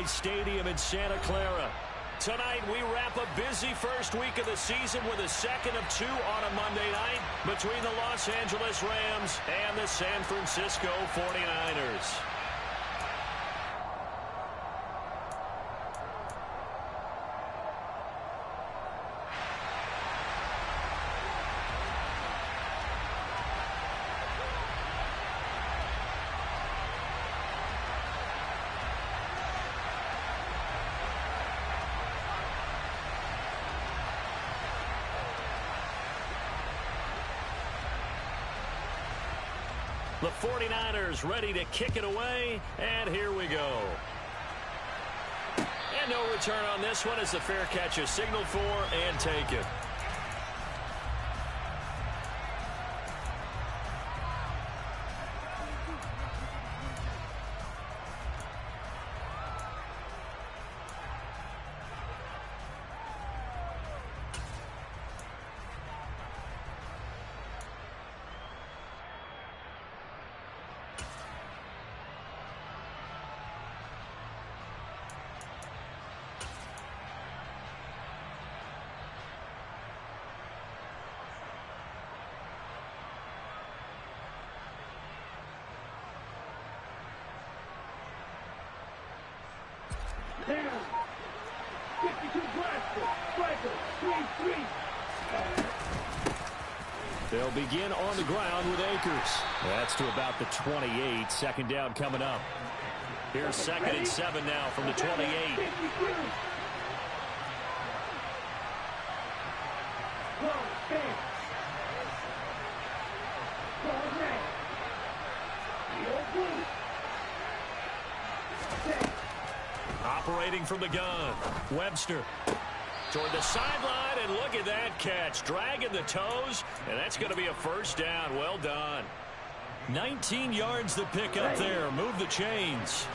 SoFi Stadium in Santa Clara. Tonight, we wrap a busy first week of the season with a second of two on a Monday night between the Los Angeles Rams and the San Francisco 49ers. The 49ers ready to kick it away, and here we go. And no return on this one as the fair catch is signaled for and taken. They'll begin on the ground with Akers. That's to about the 28. Second down coming up. Here's 2nd and 7 now from the 28. Operating from the gun, Webster. Toward the sideline, and look at that catch. Dragging the toes, and that's going to be a first down. Well done. 19 yards to pick up there. Move the chains.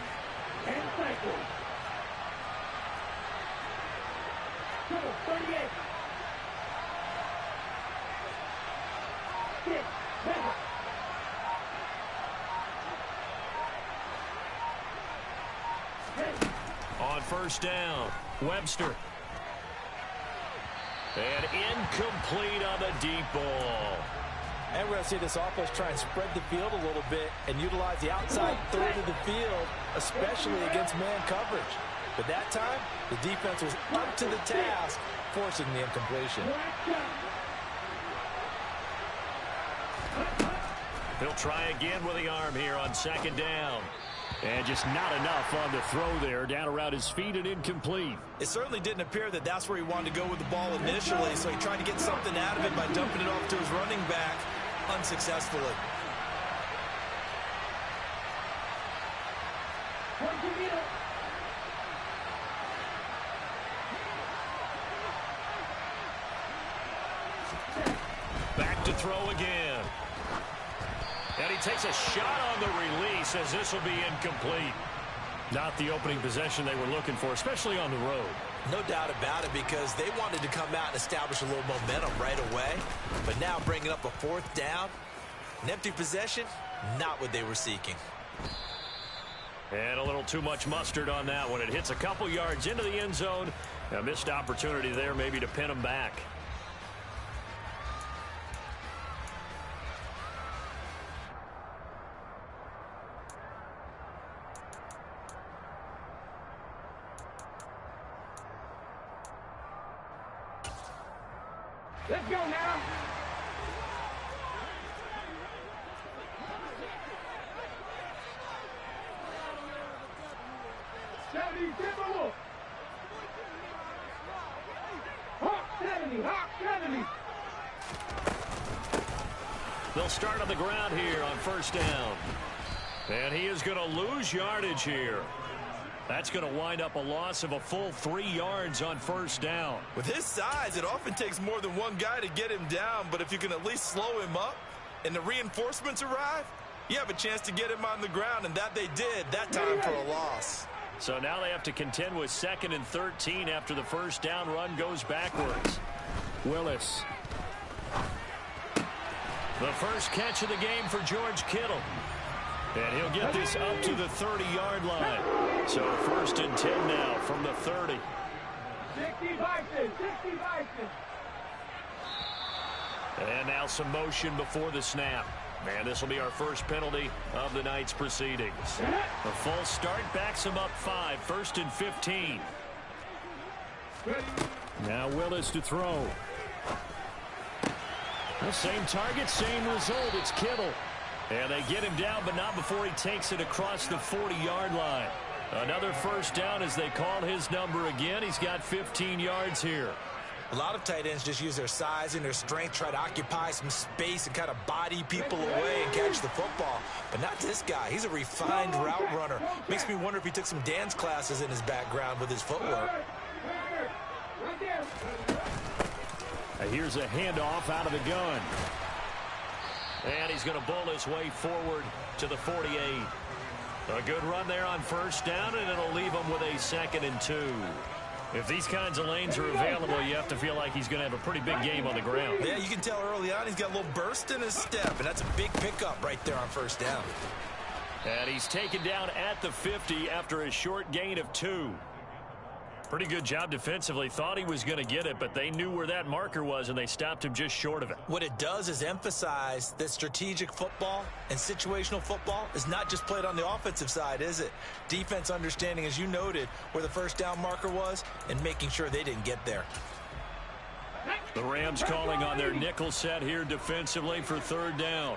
On first down, Webster. And incomplete on the deep ball. And we're going to see this offense try and spread the field a little bit and utilize the outside third of the field, especially against man coverage. But that time, the defense was up to the task, forcing the incompletion. He'll try again with the arm here on second down. And just not enough on the throw there. Down around his feet and incomplete. It certainly didn't appear that that's where he wanted to go with the ball initially, so he tried to get something out of it by dumping it off to his running back unsuccessfully. Back to throw again. And he takes a shot on the release as this will be incomplete. Not the opening possession they were looking for, especially on the road. No doubt about it, because they wanted to come out and establish a little momentum right away. But now bringing up a fourth down, an empty possession, not what they were seeking. And a little too much mustard on that one. It hits a couple yards into the end zone. A missed opportunity there maybe to pin him back. Let's go now. They'll start on the ground here on first down. And he is going to lose yardage here. That's going to wind up a loss of a full 3 yards on first down. With his size, it often takes more than one guy to get him down, but if you can at least slow him up and the reinforcements arrive, you have a chance to get him on the ground, and that they did that time for a loss. So now they have to contend with 2nd and 13 after the first down run goes backwards. Willis. The first catch of the game for George Kittle. And he'll get this up to the 30-yard line. So 1st and 10 now from the 30. 60 Vikings, 60 Vikings. And now some motion before the snap. And this will be our first penalty of the night's proceedings. The false start backs him up 5. 1st and 15. Now Willis to throw. The same target, same result. It's Kittle. And they get him down, but not before he takes it across the 40-yard line. Another first down as they call his number again. He's got 15 yards here. A lot of tight ends just use their size and their strength, try to occupy some space and kind of body people away and catch the football. But not this guy. He's a refined route runner. Makes me wonder if he took some dance classes in his background with his footwork. Here's a handoff out of the gun. And he's going to bowl his way forward to the 48. A good run there on first down, and it'll leave him with a 2nd and 2. If these kinds of lanes are available, you have to feel like he's going to have a pretty big game on the ground. Yeah, you can tell early on he's got a little burst in his step, and that's a big pickup right there on first down. And he's taken down at the 50 after a short gain of 2. Pretty good job defensively. Thought he was going to get it, but they knew where that marker was, and they stopped him just short of it. What it does is emphasize that strategic football and situational football is not just played on the offensive side, is it? Defense understanding, as you noted, where the first down marker was and making sure they didn't get there. The Rams calling on their nickel set here defensively for 3rd down.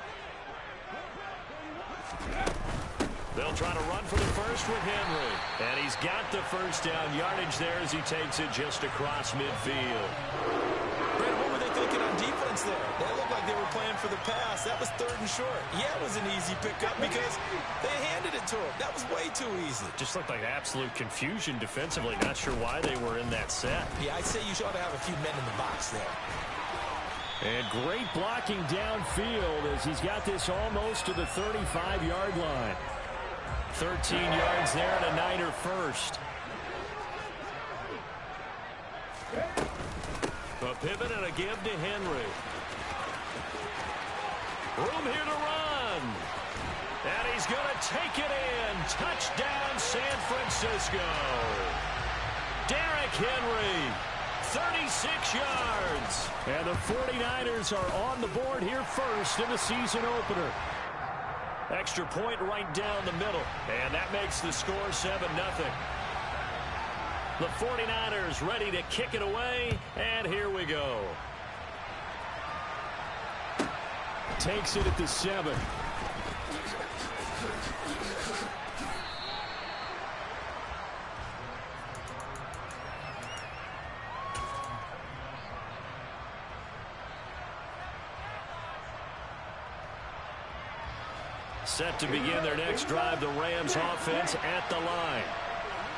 They'll try to run for the first with Henry. And he's got the first down yardage there as he takes it just across midfield. Brandon, what were they thinking on defense there? They looked like they were playing for the pass. That was 3rd and short. Yeah, it was an easy pickup because they handed it to him. That was way too easy. Just looked like absolute confusion defensively. Not sure why they were in that set. Yeah, I'd say you ought to have a few men in the box there. And great blocking downfield as he's got this almost to the 35-yard line. 13 yards there and a Niner first. A pivot and a give to Henry. Room here to run. And he's going to take it in. Touchdown, San Francisco. Derrick Henry, 36 yards. And the 49ers are on the board here first in the season opener. Extra point right down the middle. And that makes the score 7-0. The 49ers ready to kick it away. And here we go. Takes it at the 7. Set to begin their next drive, the Rams offense at the line.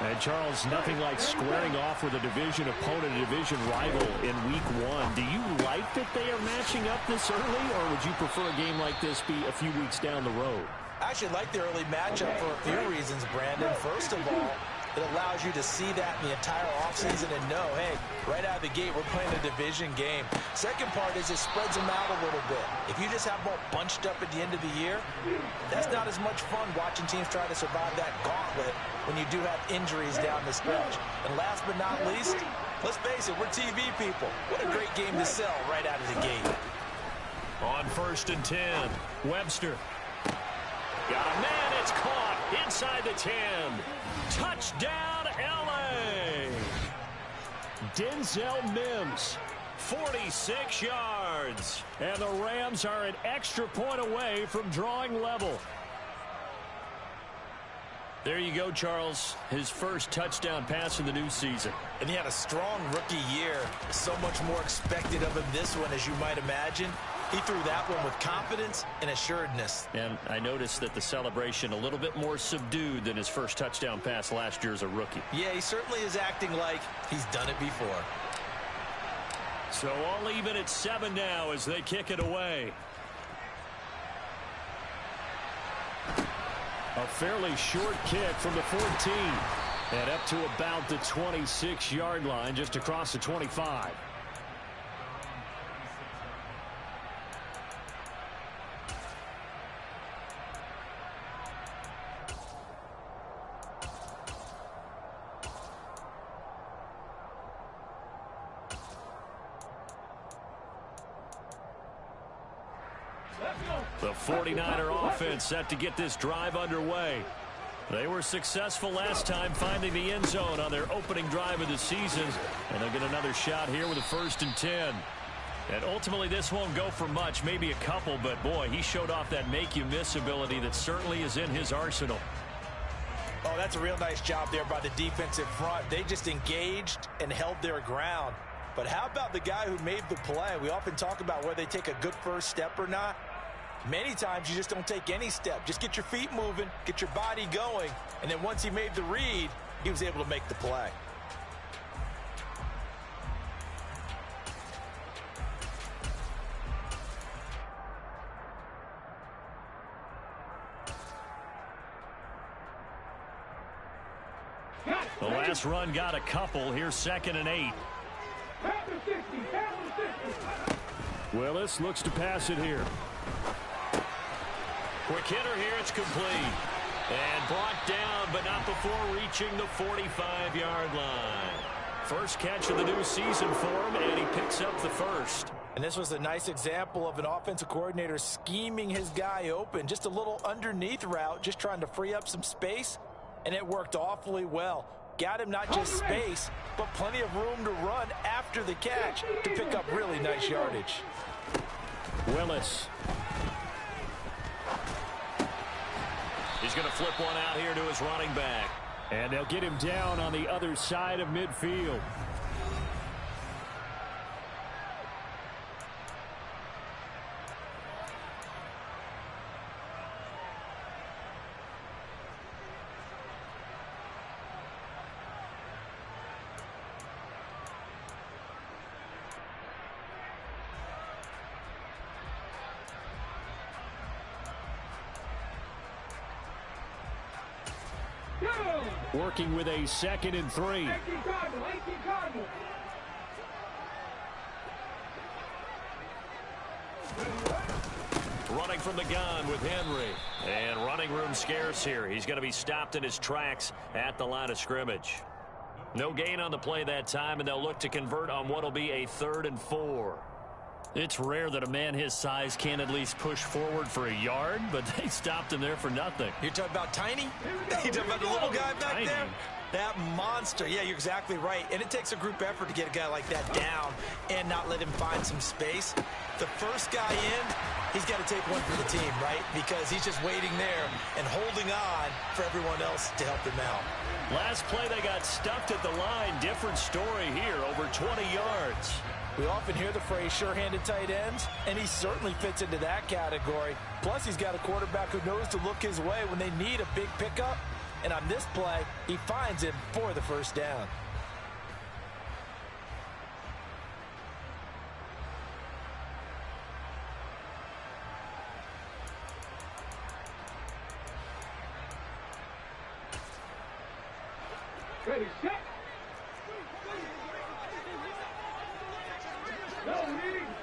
And Charles, nothing like squaring off with a division opponent, a division rival in week 1. Do you like that they are matching up this early, or would you prefer a game like this be a few weeks down the road? I actually like the early matchup for a few reasons, Brandon. First of all, it allows you to see that in the entire offseason and know, hey, right out of the gate, we're playing a division game. Second part is it spreads them out a little bit. If you just have them all bunched up at the end of the year, that's not as much fun watching teams try to survive that gauntlet when you do have injuries down the stretch. And last but not least, let's face it, we're TV people. What a great game to sell right out of the gate. On 1st and 10, Webster. Got a man, it's caught inside the 10. Touchdown, L.A. Denzel Mims, 46 yards. And the Rams are an extra point away from drawing level. There you go, Charles. His first touchdown pass in the new season. And he had a strong rookie year. So much more expected of him this one, as you might imagine. He threw that one with confidence and assuredness. And I noticed that the celebration a little bit more subdued than his first touchdown pass last year as a rookie. Yeah, he certainly is acting like he's done it before. So all even at 7 now as they kick it away. A fairly short kick from the 14. And up to about the 26-yard line, just across the 25. The 49er offense set to get this drive underway. They were successful last time finding the end zone on their opening drive of the season, and they'll get another shot here with a 1st and 10. And ultimately, this won't go for much, maybe a couple, but boy, he showed off that make-you-miss ability that certainly is in his arsenal. Oh, that's a real nice job there by the defensive front. They just engaged and held their ground. But how about the guy who made the play? We often talk about whether they take a good first step or not. Many times you just don't take any step. Just get your feet moving, get your body going, and then once he made the read, he was able to make the play. The last run got a couple. Here's 2nd and 8. Willis looks to pass it here. Quick hitter here. It's complete. And brought down, but not before reaching the 45-yard line. First catch of the new season for him, and he picks up the first. And this was a nice example of an offensive coordinator scheming his guy open. Just a little underneath route, just trying to free up some space, and it worked awfully well. Got him not just space, but plenty of room to run after the catch to pick up really nice yardage. Willis. He's going to flip one out here to his running back. And they'll get him down on the other side of midfield. Working with a 2nd and 3. Running from the gun with Henry. And running room scarce here. He's going to be stopped in his tracks at the line of scrimmage. No gain on the play that time, and they'll look to convert on what will be a 3rd and 4. It's rare that a man his size can't at least push forward for a yard, but they stopped him there for nothing. You're talking about Tiny? You're talking about the little guy back Tiny. there? That monster. Yeah, you're exactly right. And it takes a group effort to get a guy like that down and not let him find some space. The first guy in, he's got to take one for the team, right? Because he's just waiting there and holding on for everyone else to help him out. Last play, they got stuffed at the line. Different story here, over 20 yards. We often hear the phrase sure-handed tight ends, and he certainly fits into that category. Plus, he's got a quarterback who knows to look his way when they need a big pickup. And on this play, he finds him for the first down. Ready, set.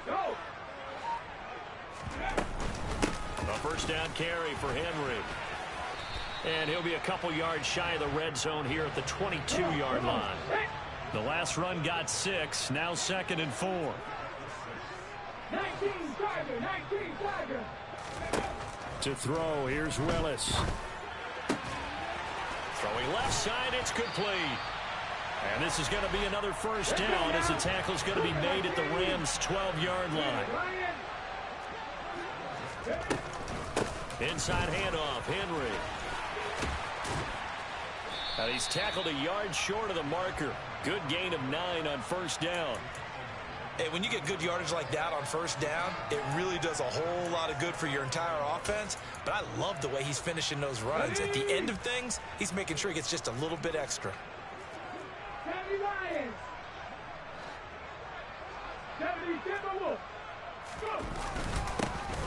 Go. A first down carry for Henry. And he'll be a couple yards shy of the red zone here at the 22-yard line. The last run got 6, now 2nd and 4. 19 Tiger. To throw, here's Willis. Throwing left side, it's complete. And this is going to be another first down as the tackle's going to be made at the Rams' 12-yard line. Inside handoff, Henry. And he's tackled a yard short of the marker. Good gain of 9 on first down. Hey, when you get good yardage like that on first down, it really does a whole lot of good for your entire offense. But I love the way he's finishing those runs. At the end of things, he's making sure he gets just a little bit extra. 70 Lions. 70 Timberwolves. Go.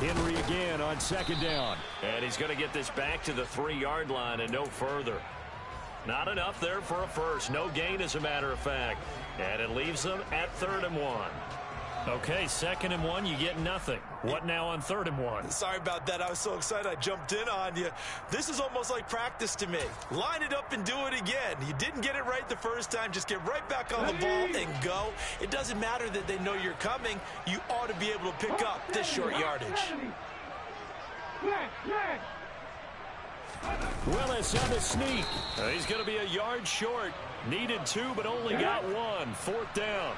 Henry again on second down. And he's going to get this back to the 3-yard line and no further. Not enough there for a first. No gain, as a matter of fact. And it leaves them at 3rd and 1. Okay, 2nd and 1, you get nothing. What now on 3rd and 1? Sorry about that. I was so excited I jumped in on you. This is almost like practice to me. Line it up and do it again. You didn't get it right the first time. Just get right back on the ball and go. It doesn't matter that they know you're coming. You ought to be able to pick up this short yardage. Flag. Willis on the sneak. He's going to be a yard short. Needed 2, but only got 1. 4th down.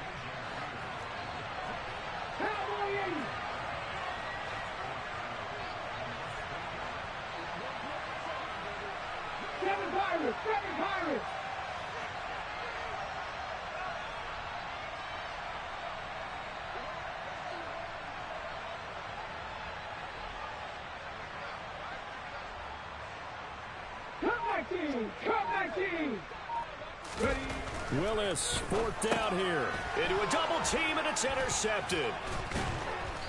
Seven Pirates. Come back team. Ready. Willis, 4th down here. Into a double team, and it's intercepted.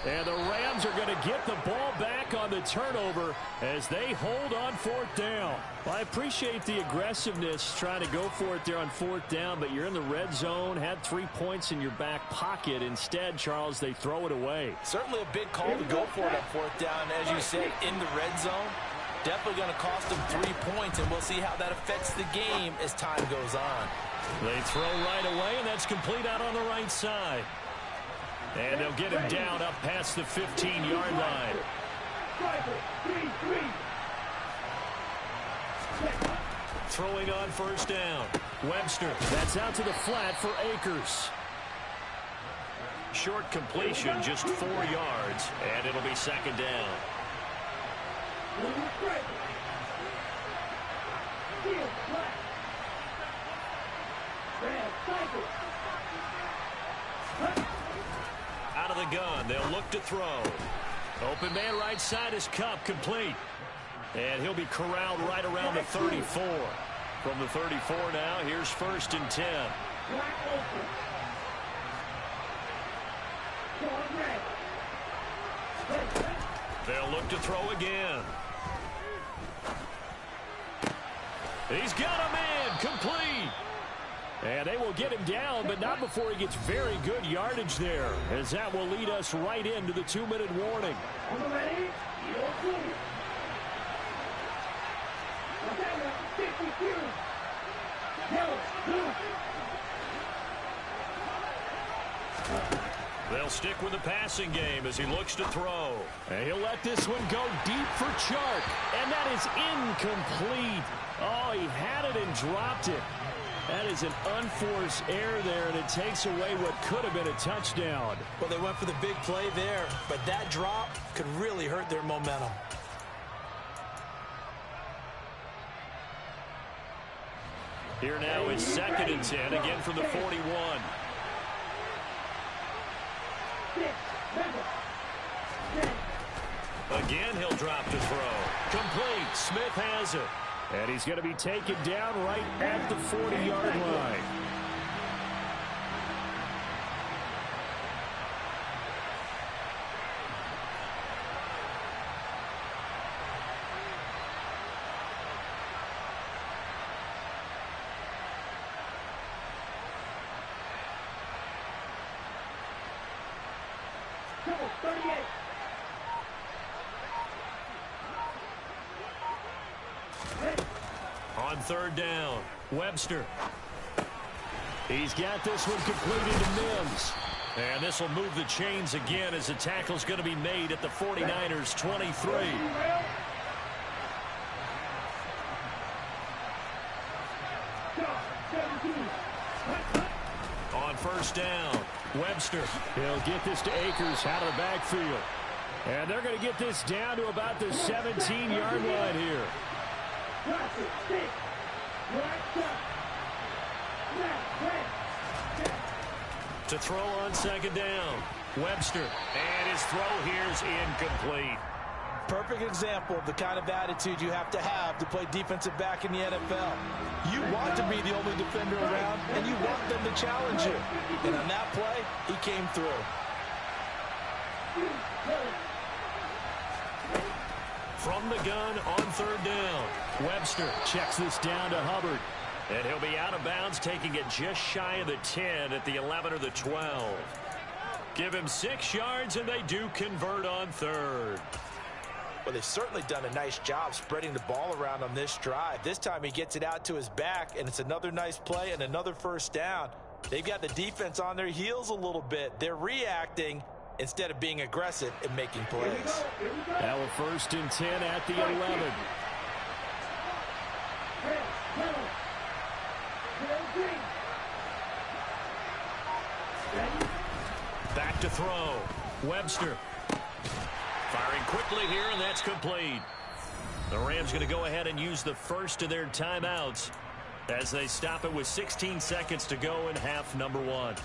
And the Rams are going to get the ball back on the turnover as they hold on 4th down. Well, I appreciate the aggressiveness trying to go for it there on 4th down, but you're in the red zone, had 3 points in your back pocket. Instead, Charles, they throw it away. Certainly a big call to go for it on 4th down, as you said, in the red zone. Definitely going to cost them 3 points, and we'll see how that affects the game as time goes on. They throw right away, and that's complete out on the right side. And they'll get him down up past the 15-yard line. Throwing on 1st down. Webster, that's out to the flat for Akers. Short completion, just 4 yards, and it'll be 2nd down. Out of the gun, they'll look to throw. Open man right side is Cup, complete. And he'll be corralled right around the 34. From the 34 now, here's 1st and 10. They'll look to throw again. He's got a man, complete. And they will get him down, but not before he gets very good yardage there, as that will lead us right into the 2-minute warning. They'll stick with the passing game as he looks to throw. And he'll let this one go deep for Chark. And that is incomplete. Oh, he had it and dropped it. That is an unforced error there, and it takes away what could have been a touchdown. Well, they went for the big play there, but that drop could really hurt their momentum. Here now is 2nd and 10, again from the 41. Again, he'll drop to throw. Complete. Smith has it. And he's going to be taken down right at the 40-yard line. On 3rd down, Webster. He's got this one completed to Mims. And this will move the chains again as the tackle's going to be made at the 49ers 23. On 1st down, Webster. He'll get this to Akers out of the backfield. And they're going to get this down to about the 17-yard line here. To throw on 2nd down, Webster. And his throw here is incomplete. Perfect example of the kind of attitude you have to play defensive back in the NFL. You want to be the only defender around, and you want them to challenge you. And on that play, he came through. From the gun on 3rd down, Webster checks this down to Hubbard. And he'll be out of bounds, taking it just shy of the 10 at the 11 or the 12. Give him 6 yards, and they do convert on 3rd. Well, they've certainly done a nice job spreading the ball around on this drive. This time he gets it out to his back, and it's another nice play and another 1st down. They've got the defense on their heels a little bit. They're reacting, instead of being aggressive and making plays. Now a 1st and 10 at the 11. Back to throw. Webster. Firing quickly here, and that's complete. The Rams going to go ahead and use the first of their timeouts as they stop it with 16 seconds to go in half number 1.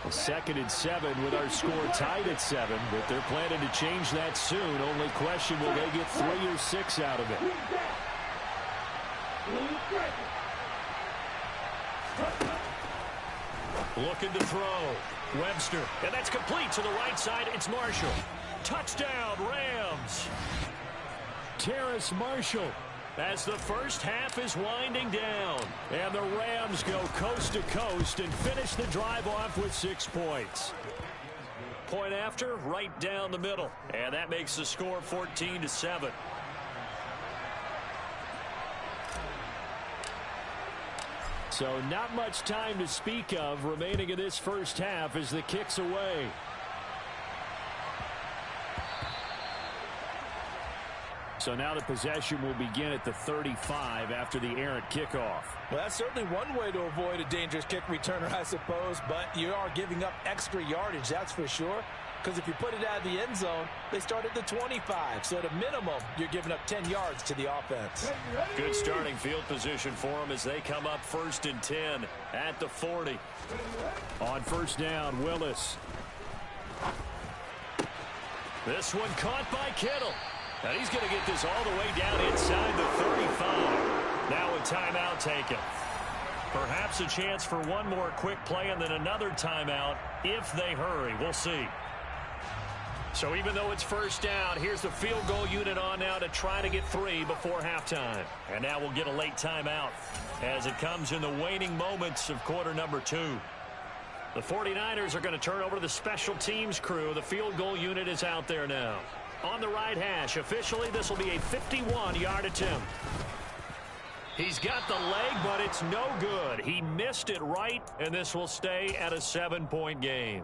A 2nd and 7 with our score tied at 7, but they're planning to change that soon. Only question, will they get 3 or 6 out of it? Looking to throw. Webster, and that's complete to the right side. It's Marshall. Touchdown, Rams. Terrace Marshall as the first half is winding down. And the Rams go coast to coast and finish the drive off with 6 points. Point after, right down the middle. And that makes the score 14-7. So not much time to speak of remaining in this first half as the kick's away. So now the possession will begin at the 35 after the errant kickoff. Well, that's certainly one way to avoid a dangerous kick returner, I suppose, but you are giving up extra yardage, that's for sure. Because if you put it out of the end zone, they start at the 25. So at a minimum, you're giving up 10 yards to the offense. Good starting field position for them as they come up 1st and 10 at the 40. On 1st down, Willis. This one caught by Kittle. And he's going to get this all the way down inside the 35. Now a timeout taken. Perhaps a chance for one more quick play and then another timeout if they hurry. We'll see. So even though it's 1st down, here's the field goal unit on now to try to get 3 before halftime. And now we'll get a late timeout as it comes in the waning moments of quarter number 2. The 49ers are going to turn over to the special teams crew. The field goal unit is out there now. On the right hash, officially this will be a 51-yard attempt. He's got the leg, but it's no good. He missed it right, and this will stay at a 7-point game.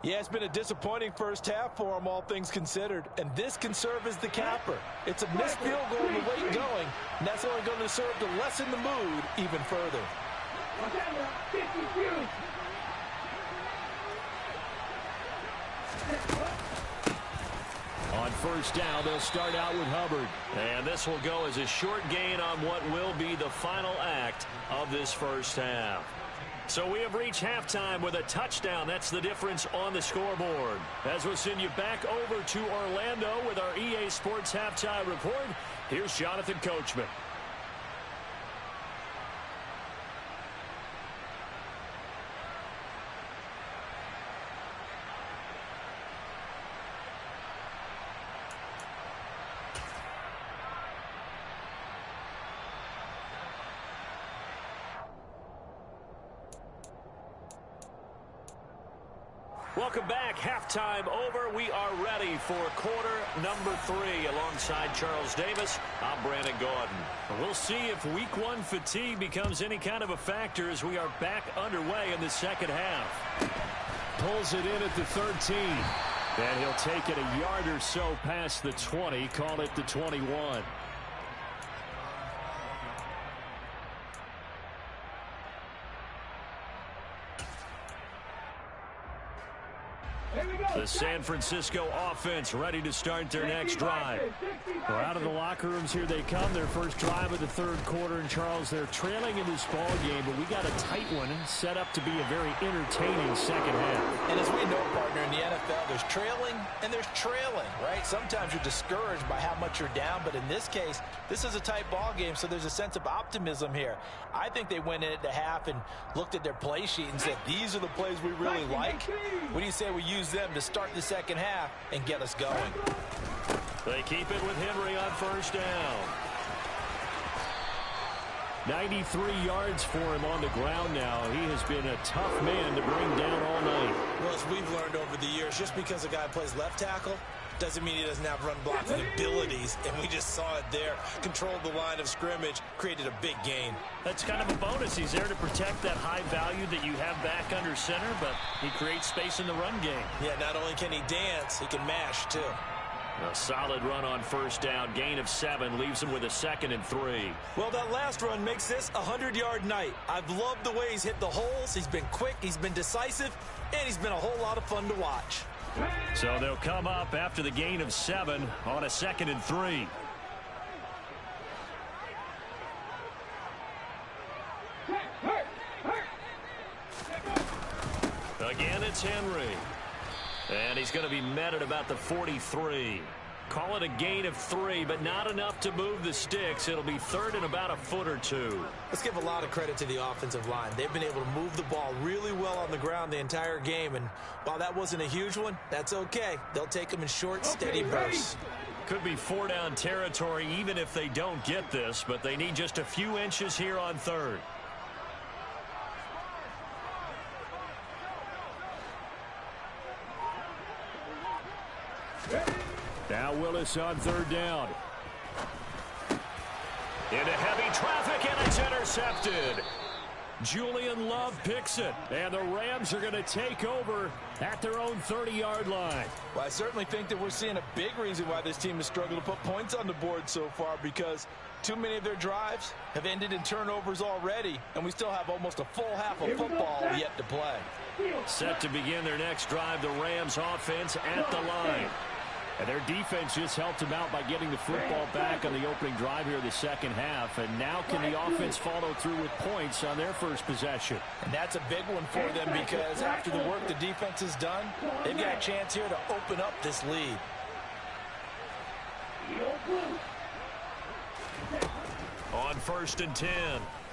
Yeah, it's been a disappointing first half for him, all things considered. And this can serve as the capper. It's a missed field goal in the late going, and that's only going to serve to lessen the mood even further. On 1st down, they'll start out with Hubbard. And this will go as a short gain on what will be the final act of this first half. So we have reached halftime with a touchdown. That's the difference on the scoreboard. As we'll send you back over to Orlando with our EA Sports Halftime Report, here's Jonathan Coachman. Welcome back. Halftime over. We are ready for quarter number 3. Alongside Charles Davis, I'm Brandon Gordon. We'll see if week 1 fatigue becomes any kind of a factor as we are back underway in the second half. Pulls it in at the 13. And he'll take it a yard or so past the 20. Call it the 21. The San Francisco offense ready to start their next drive. We're out of the locker rooms. Here they come. Their first drive of the 3rd quarter. And, Charles, they're trailing in this ball game, but we got a tight one set up to be a very entertaining second half. And as we know, partner, in the NFL, there's trailing and there's trailing, right? Sometimes you're discouraged by how much you're down, but in this case, this is a tight ball game, so there's a sense of optimism here. I think they went in at the half and looked at their play sheet and said, these are the plays we really like. What do you say we use them to start the second half and get us going? They keep it with Henry on 1st down. 93 yards for him on the ground now. He has been a tough man to bring down all night. Well, as we've learned over the years, just because a guy plays left tackle Doesn't mean he doesn't have run blocking abilities, and we just saw it there. Controlled the line of scrimmage, created a big gain. That's kind of a bonus. He's there to protect that high value that you have back under center, but he creates space in the run game. Yeah, not only can he dance, he can mash, too. A solid run on first down. Gain of 7 leaves him with a 2nd and 3. Well, that last run makes this a 100-yard night. I've loved the way he's hit the holes. He's been quick, he's been decisive, and he's been a whole lot of fun to watch. So they'll come up after the gain of 7 on a 2nd and 3. Again, it's Henry. And he's going to be met at about the 43. Call it a gain of 3, but not enough to move the sticks. It'll be 3rd and about a foot or 2. Let's give a lot of credit to the offensive line. They've been able to move the ball really well on the ground the entire game. And while that wasn't a huge one, that's okay. They'll take them in short, steady bursts. Could be 4-down territory even if they don't get this, but they need just a few inches here on 3rd. Now Willis on 3rd down. Into heavy traffic, and it's intercepted. Julian Love picks it, and the Rams are going to take over at their own 30-yard line. Well, I certainly think that we're seeing a big reason why this team has struggled to put points on the board so far, because too many of their drives have ended in turnovers already, and we still have almost a full half of football yet to play. Set to begin their next drive, the Rams offense at the line. And their defense just helped them out by getting the football back on the opening drive here in the second half. And now can the offense follow through with points on their first possession? And that's a big one for them, because after the work the defense has done, they've got a chance here to open up this lead. On 1st and 10,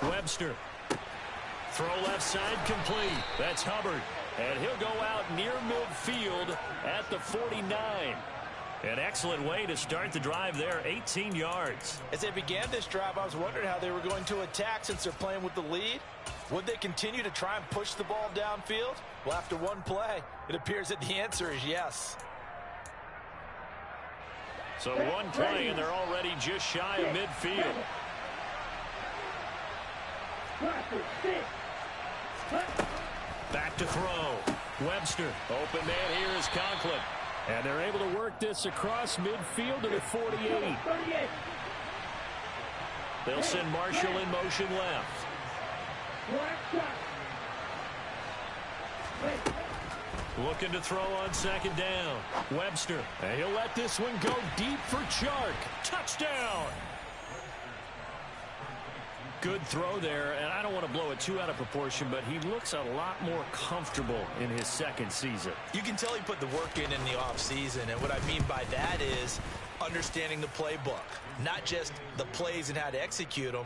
Webster. Throw left side complete. That's Hubbard. And he'll go out near midfield at the 49. An excellent way to start the drive there, 18 yards. As they began this drive, I was wondering how they were going to attack since they're playing with the lead. Would they continue to try and push the ball downfield? Well, after one play, it appears that the answer is yes. So one play, and they're already just shy of midfield. Back to throw. Webster. Open man here is Conklin. And they're able to work this across midfield to the 48. They'll send Marshall in motion left. Looking to throw on 2nd down. Webster. And he'll let this one go deep for Chark. Touchdown! Good throw there, and I don't want to blow it too out of proportion, but he looks a lot more comfortable in his second season. You can tell he put the work in the offseason, and what I mean by that is understanding the playbook. Not just the plays and how to execute them,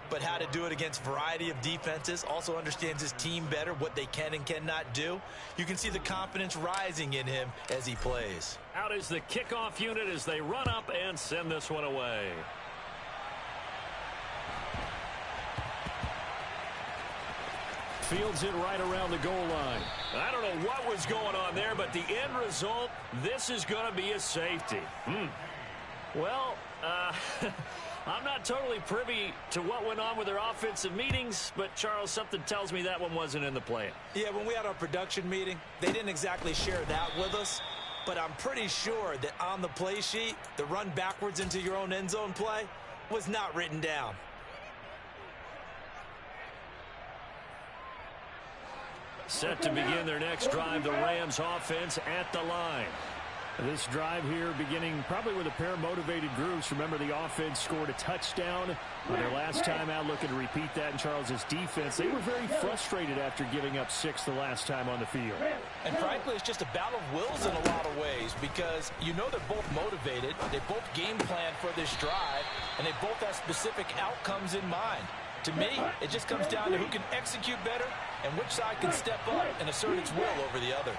but how to do it against a variety of defenses. Also understands his team better, what they can and cannot do. You can see the confidence rising in him as he plays. Out is the kickoff unit as they run up and send this one away. Fields it right around the goal line. I don't know what was going on there, but the end result, this is going to be a safety. Well, I'm not totally privy to what went on with their offensive meetings, but, Charles, something tells me that one wasn't in the plan. Yeah, when we had our production meeting, they didn't exactly share that with us, but I'm pretty sure that on the play sheet, the run backwards into your own end zone play was not written down. Set to begin their next drive, the Rams offense at the line. This drive here beginning probably with a pair of motivated groups. Remember, the offense scored a touchdown on their last time out, looking to repeat that in Charles's defense. They were very frustrated after giving up 6 the last time on the field. And frankly, it's just a battle of wills in a lot of ways, because you know they're both motivated. They both game plan for this drive, and they both have specific outcomes in mind. To me, it just comes down to who can execute better and which side can step up and assert its will over the other.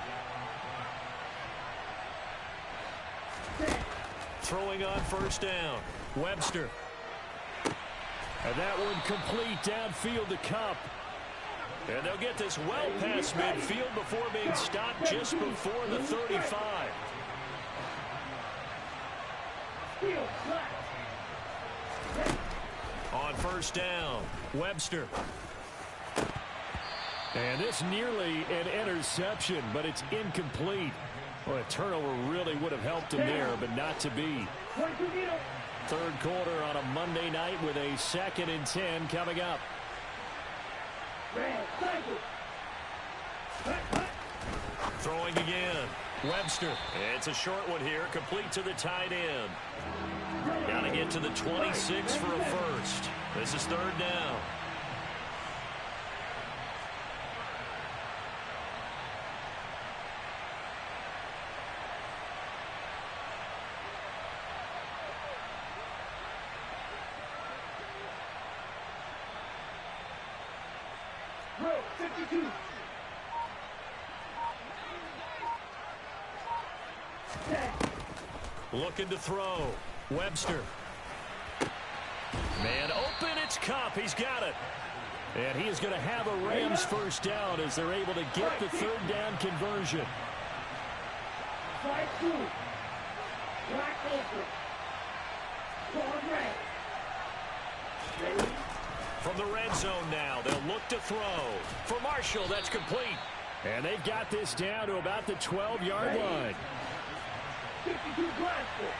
Throwing on 1st down. Webster. And that one complete downfield to Cup. And they'll get this well past midfield before being stopped just before the 35. on first down. Webster. And this nearly an interception, but it's incomplete. Well, a turnover really would have helped him there, but not to be. Third quarter on a Monday night with a 2nd and 10 coming up. Throwing again. Webster. It's a short one here, complete to the tight end. Got to get to the 26 for a first. This is 3rd down. Row 52. Looking to throw. Webster. Man open, it's Cup. He's got it. And he is going to have a Rams first down as they're able to get the 3rd down conversion. Side 2. Black open. Forward right. Ready? From the red zone now, they'll look to throw. For Marshall, that's complete. And they've got this down to about the 12-yard line. 52 Glasgow.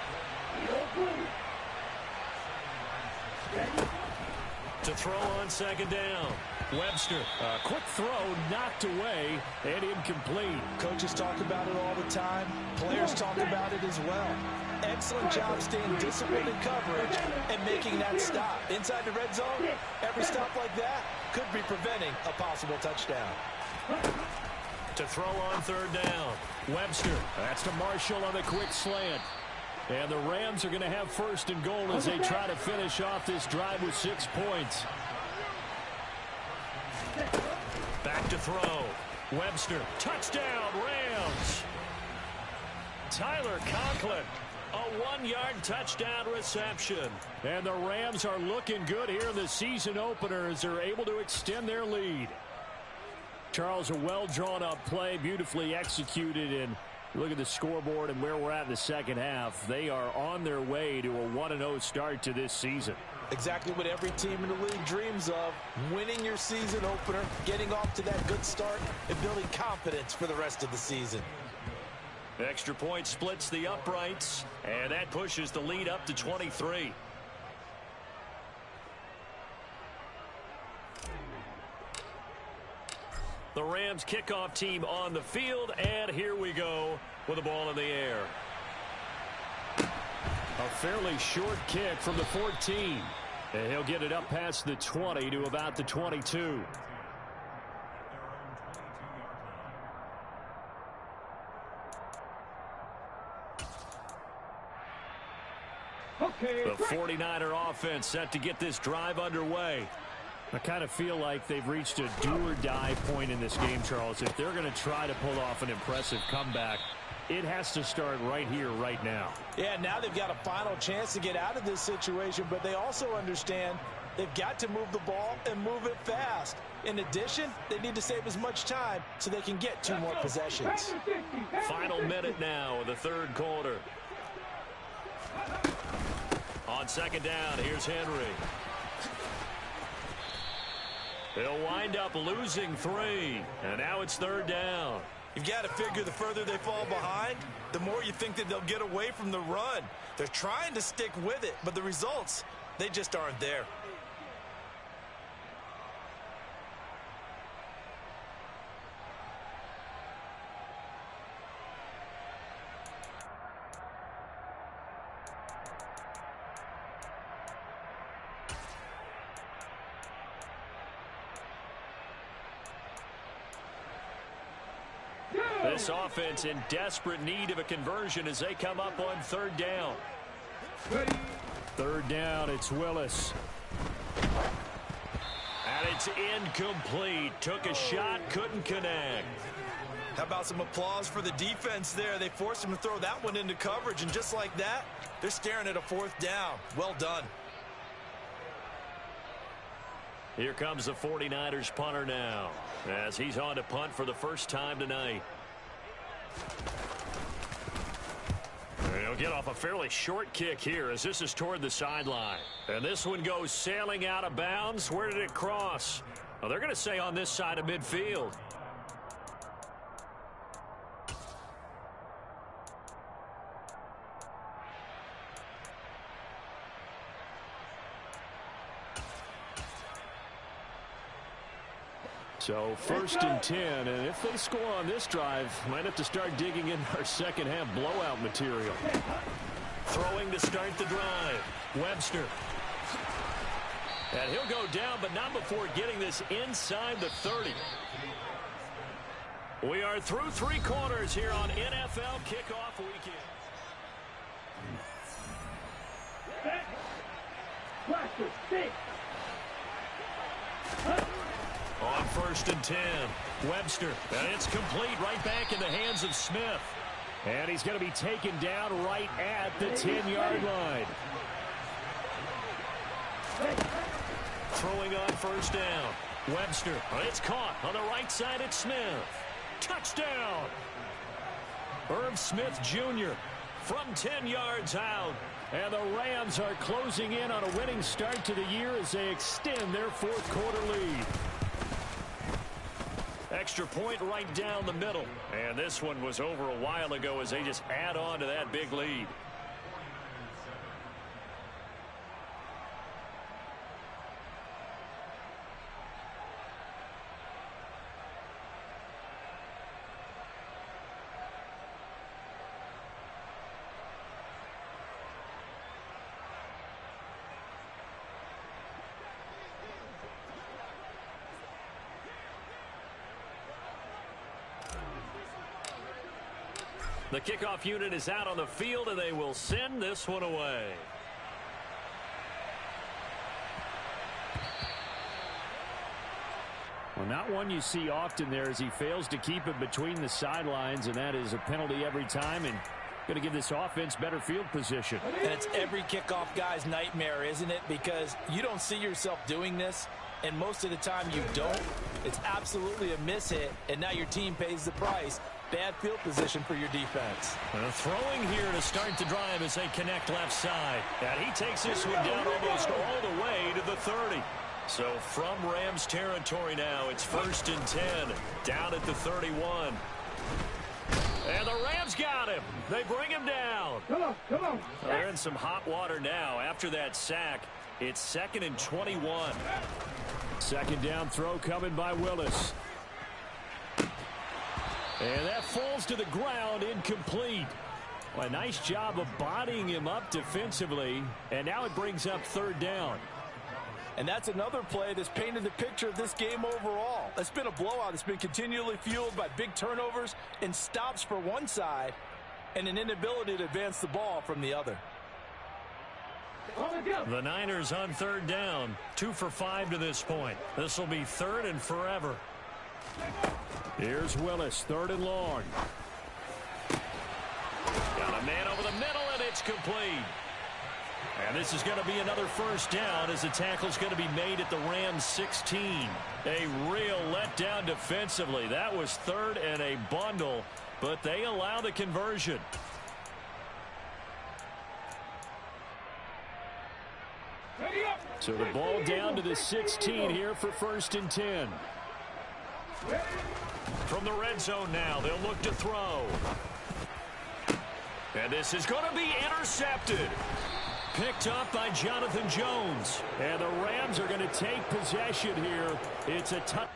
To throw on 2nd down. Webster, a quick throw knocked away and incomplete. Coaches talk about it all the time. Players talk about it as well. Excellent job staying disciplined in coverage and making that stop. Inside the red zone, every stop like that could be preventing a possible touchdown. To throw on 3rd down. Webster, that's to Marshall on the quick slant. And the Rams are going to have 1st and goal as they try to finish off this drive with 6 points. Back to throw. Webster, touchdown, Rams. Tyler Conklin, a 1-yard touchdown reception. And the Rams are looking good here in the season opener as they're able to extend their lead. Charles, a well-drawn-up play, beautifully executed, and look at the scoreboard and where we're at in the 2nd half. They are on their way to a 1-0 start to this season. Exactly what every team in the league dreams of, winning your season opener, getting off to that good start, and building confidence for the rest of the season. Extra point splits the uprights, and that pushes the lead up to 23. The Rams kickoff team on the field, and here we go with the ball in the air. A fairly short kick from the 14. And he'll get it up past the 20 to about the 22. Okay. The 49er offense set to get this drive underway. I kind of feel like they've reached a do-or-die point in this game, Charles. If they're going to try to pull off an impressive comeback, it has to start right here, right now. Yeah, now they've got a final chance to get out of this situation, but they also understand they've got to move the ball and move it fast. In addition, they need to save as much time so they can get 2 more possessions. Final minute now of the 3rd quarter. On 2nd down, here's Henry. They'll wind up losing 3, and now it's 3rd down. You've got to figure the further they fall behind, the more you think that they'll get away from the run. They're trying to stick with it, but the results, they just aren't there. This offense in desperate need of a conversion as they come up on 3rd down. 3rd down, it's Willis. And it's incomplete. Took a shot, couldn't connect. How about some applause for the defense there? They forced him to throw that one into coverage, and just like that, they're staring at a 4th down. Well done. Here comes the 49ers punter now as he's on to punt for the first time tonight. He'll They'll get off a fairly short kick here as this is toward the sideline. And this one goes sailing out of bounds. Where did it cross? Well, they're going to say on this side of midfield. So 1st and 10, and if they score on this drive, might have to start digging in our second half blowout material. Throwing to start the drive. Webster. And he'll go down, but not before getting this inside the 30. We are through 3 quarters here on NFL Kickoff Weekend. Practice, 6. On 1st and 10, Webster. And it's complete right back in the hands of Smith. And he's going to be taken down right at the 10-yard line. Throwing on 1st down. Webster. It's caught on the right side at Smith. Touchdown! Irv Smith Jr. from 10 yards out. And the Rams are closing in on a winning start to the year as they extend their 4th quarter lead. Extra point right down the middle. And this one was over a while ago as they just add on to that big lead. The kickoff unit is out on the field, and they will send this one away. Well, not one you see often there as he fails to keep it between the sidelines, and that is a penalty every time, and going to give this offense better field position. And it's every kickoff guy's nightmare, isn't it? Because you don't see yourself doing this, and most of the time you don't. It's absolutely a miss hit, and now your team pays the price. Bad field position for your defense. Throwing here to start the drive as they connect left side. And he takes this one down almost all the way to the 30. So from Rams territory now, it's 1st and 10, down at the 31. And the Rams got him. They bring him down. Come on. They're in some hot water now after that sack. It's 2nd and 21. 2nd down throw coming by Willis. And that falls to the ground, incomplete. Well, a nice job of bodying him up defensively, and now it brings up 3rd down. And that's another play that's painted the picture of this game overall. It's been a blowout. It's been continually fueled by big turnovers and stops for one side and an inability to advance the ball from the other. The Niners on 3rd down, 2 for 5 to this point. This will be 3rd and forever. Here's Willis, 3rd and long. Got a man over the middle, and it's complete. And this is going to be another 1st down as the tackle's going to be made at the Rams 16. A real letdown defensively. That was 3rd and a bundle, but they allow the conversion. So the ball down to the 16 here for 1st and 10. From the red zone now, they'll look to throw. And this is going to be intercepted. Picked up by Jonathan Jones. And the Rams are going to take possession here. It's a touchdown.